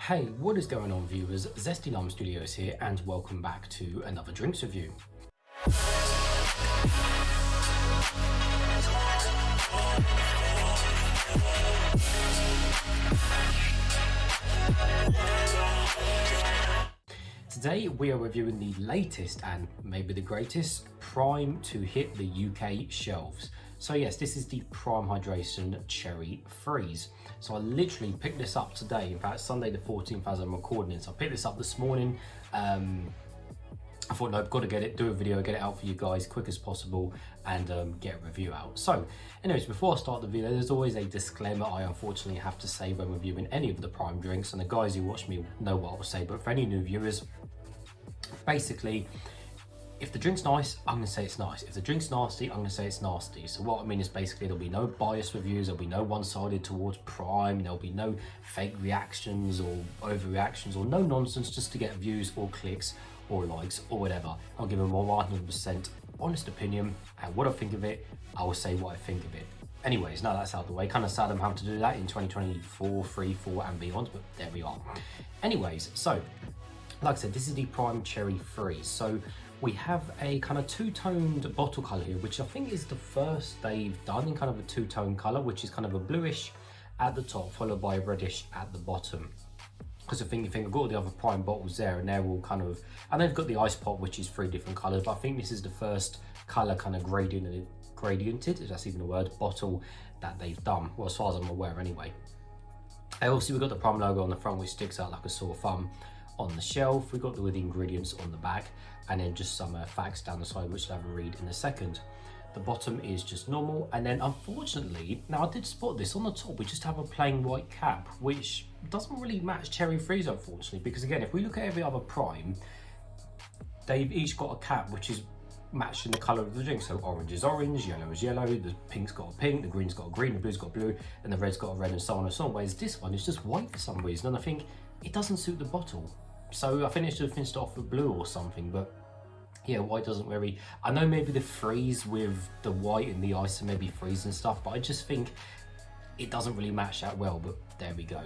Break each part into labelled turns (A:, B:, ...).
A: Hey, what is going on viewers? Zesty Lime Studios here and welcome back to another drinks review. Today we are reviewing the latest and maybe the greatest Prime to hit the UK shelves. So yes, this is the Prime Hydration Cherry Freeze. So I literally picked this up today, in fact Sunday the 14th as I'm recording it. So I picked this up this morning. I thought, no, I've got to get it, do a video, get it out for you guys quick as possible and get a review out. So anyways, before I start the video, there's always a disclaimer I unfortunately have to say when reviewing any of the Prime drinks, and the guys who watch me know what I'll say, but for any new viewers, basically, if the drink's nice, I'm gonna say it's nice. If the drink's nasty, I'm gonna say it's nasty. So what I mean is basically there'll be no biased reviews, there'll be no one-sided towards Prime, there'll be no fake reactions or overreactions or no nonsense just to get views or clicks or likes or whatever. I'll give them a 100% honest opinion, and what I think of it, I will say what I think of it. Anyways, now that's out of the way. Kind of sad I'm having to do that in 2024, 3, 4 and beyond, but there we are. Anyways, so like I said, this is the Prime Cherry Freeze. So we have a kind of two-toned bottle color here, which I think is the first they've done in kind of a two-tone color, which is kind of a bluish at the top, followed by a reddish at the bottom. Because I think I've got all the other Prime bottles there, and they're all kind of, and they've got the ice pop, which is 3 different colors, but I think this is the first color kind of gradiented, if that's even a word, bottle that they've done, well, as far as I'm aware anyway. And obviously we've got the Prime logo on the front, which sticks out like a sore thumb on the shelf. We've got the ingredients on the back, and then just some facts down the side, which I'll have a read in a second. The bottom is just normal, and then unfortunately, now I did spot this on the top, we just have a plain white cap, which doesn't really match Cherry Freeze, unfortunately, because again, if we look at every other Prime, they've each got a cap which is matching the colour of the drink. So orange is orange, yellow is yellow, the pink's got a pink, the green's got a green, the blue's got blue, and the red's got a red, and so on and so on. Whereas this one is just white for some reason, and I think it doesn't suit the bottle. So I think it should have finished off with blue or something, but yeah, white doesn't really, I know maybe the freeze with the white and the ice and maybe freeze and stuff, but I just think it doesn't really match that well, but there we go.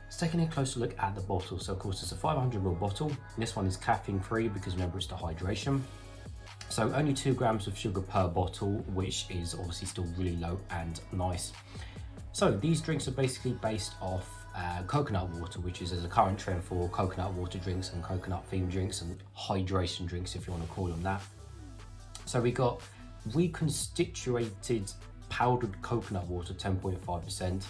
A: Let's take a closer look at the bottle. So of course it's a 500ml bottle. This one is caffeine free because remember it's the hydration. So only 2 grams of sugar per bottle, which is obviously still really low and nice. So these drinks are basically based off coconut water, which is as a current trend for coconut water drinks and coconut themed drinks and hydration drinks, if you want to call them that. So we got reconstituted powdered coconut water, 10.5%,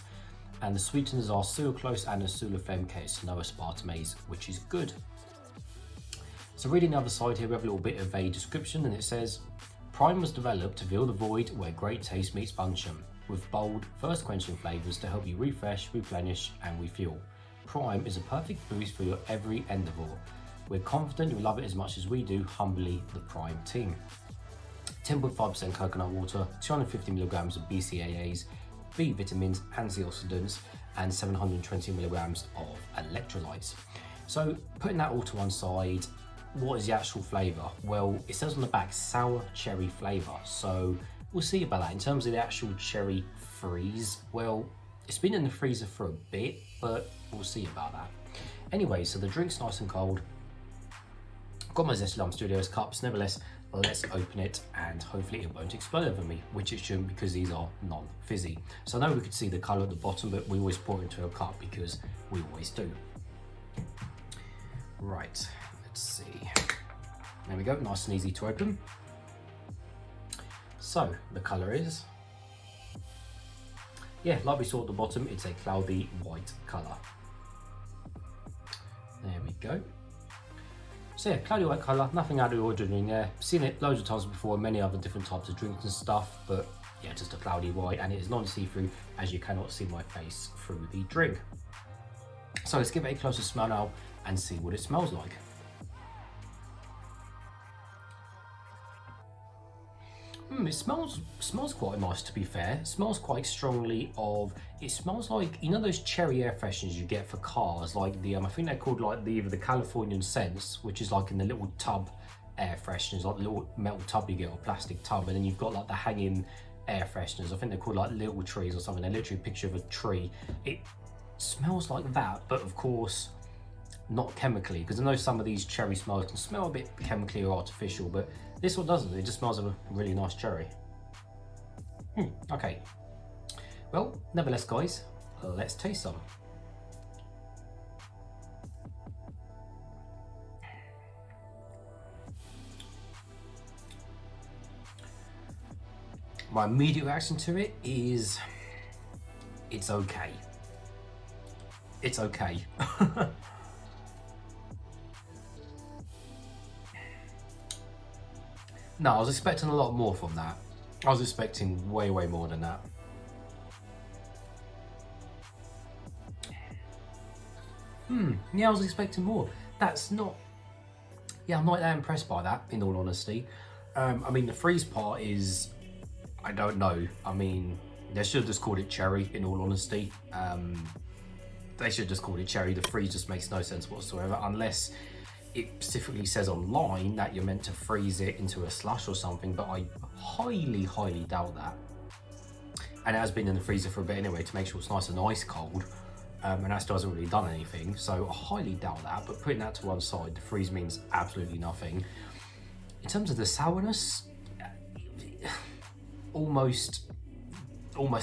A: and the sweeteners are sucralose and acetylfenK, so no aspartame, which is good. So reading the other side here, we have a little bit of a description, and it says, Prime was developed to fill the void where great taste meets function, with bold, thirst-quenching flavours to help you refresh, replenish and refuel. Prime is a perfect boost for your every endeavour. We're confident you'll love it as much as we do. Humbly, the Prime team. 10.5% coconut water, 250mg of BCAAs, B vitamins, antioxidants, and 720mg of electrolytes. So putting that all to one side, what is the actual flavour? Well, it says on the back, sour cherry flavour. So we'll see about that. In terms of the actual cherry freeze, well, it's been in the freezer for a bit, but we'll see about that. Anyway, so the drink's nice and cold. I've got my Zesty Lime Studios cups. Nevertheless, let's open it and hopefully it won't explode over me, which it shouldn't because these are non-fizzy. So I know we could see the colour at the bottom, but we always pour it into a cup because we always do. Right, let's see. There we go, nice and easy to open. So the colour is, yeah, like we saw at the bottom, it's a cloudy white colour. There we go. So yeah, cloudy white colour, nothing out of the ordinary there. Seen it loads of times before in many other different types of drinks and stuff, but yeah, just a cloudy white, and it is non-see-through as you cannot see my face through the drink. So let's give it a closer smell now and see what it smells like. It smells quite nice, to be fair. It smells quite strongly of, it smells like, you know those cherry air fresheners you get for cars, like the, I think they're called like either the Californian Scents, which is like in the little tub air fresheners, like the little metal tub you get, or plastic tub, and then you've got like the hanging air fresheners. I think they're called like little trees or something. They're literally a picture of a tree. smells like that, but of course not chemically, because I know some of these cherry smells can smell a bit chemically or artificial, but this one doesn't. It just smells of a really nice cherry. Okay, well, nevertheless guys, let's taste some. My immediate reaction to it is, it's okay. It's okay. No, I was expecting a lot more from that. I was expecting way more than that. Yeah, I was expecting more. That's not... Yeah, I'm not that impressed by that, in all honesty. I mean, the freeze part is... I don't know. I mean, they should have just called it cherry, in all honesty. They should have just called it cherry. The freeze just makes no sense whatsoever, unless it specifically says online that you're meant to freeze it into a slush or something, but I highly doubt that. And it has been in the freezer for a bit anyway to make sure it's nice and ice cold, and that still hasn't really done anything, so I highly doubt that. But putting that to one side, the freeze means absolutely nothing. In terms of the sourness, almost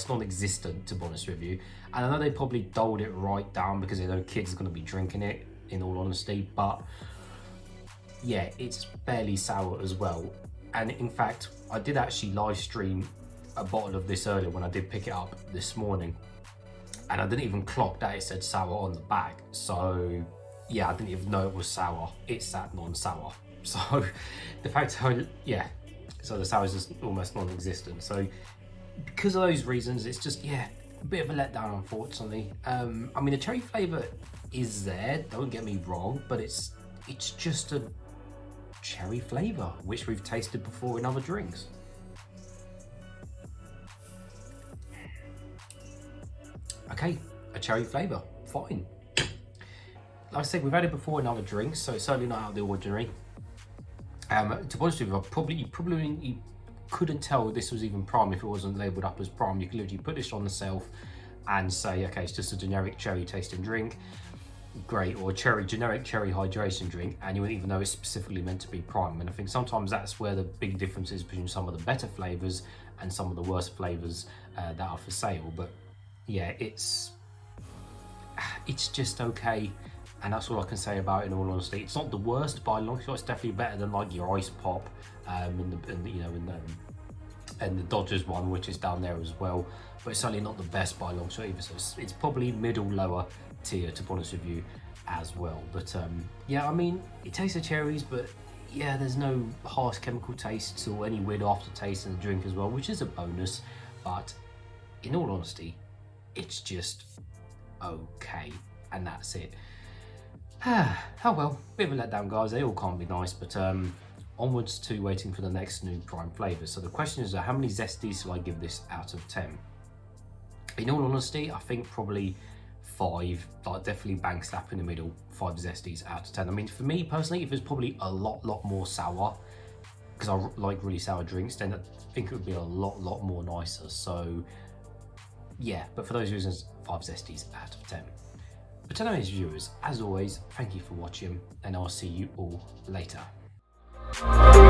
A: non-existent, to be honest with you. And I know they probably doled it right down because they know kids are going to be drinking it, in all honesty, but yeah, it's barely sour as well. And in fact, I did actually live stream a bottle of this earlier when I did pick it up this morning, and I didn't even clock that it said sour on the back. So yeah, I didn't even know it was sour. It's that non-sour. So the fact how, yeah, so the sour is just almost non-existent. So because of those reasons, it's just, yeah, a bit of a letdown, unfortunately. I mean, the cherry flavour is there, don't get me wrong, but it's just a cherry flavour, which we've tasted before in other drinks. Okay, a cherry flavour, fine. Like I said, we've had it before in other drinks, so it's certainly not out of the ordinary. To be honest with you, you probably couldn't tell this was even prime if it wasn't labelled up as prime. You could literally put this on the shelf and say, okay, it's just a generic cherry tasting drink, great, or a generic cherry hydration drink, and you wouldn't even know it's specifically meant to be prime. And I think sometimes that's where the big difference is between some of the better flavours and some of the worst flavours that are for sale. But yeah, it's just okay, and that's all I can say about it, in all honesty. It's not the worst by a long shot. It's definitely better than like your ice pop and the Dodgers one, which is down there as well, but it's certainly not the best by a long shot either. So it's probably middle lower tier, to be honest with you, as well. But yeah, I mean, it tastes of cherries, but yeah, there's no harsh chemical tastes or any weird aftertaste in the drink as well, which is a bonus. But in all honesty, it's just okay, and that's it. Oh well, bit of a letdown, guys. They all can't be nice, but onwards to waiting for the next new prime flavour. So the question is, how many zesties shall I give this out of 10? In all honesty, I think probably 5, like definitely bang slap in the middle, 5 zesties out of 10. I mean, for me personally, if it's probably a lot more sour, because I like really sour drinks, then I think it would be a lot more nicer. So yeah, but for those reasons, 5 zesties out of 10. But to those viewers, as always, thank you for watching, and I'll see you all later. Cry.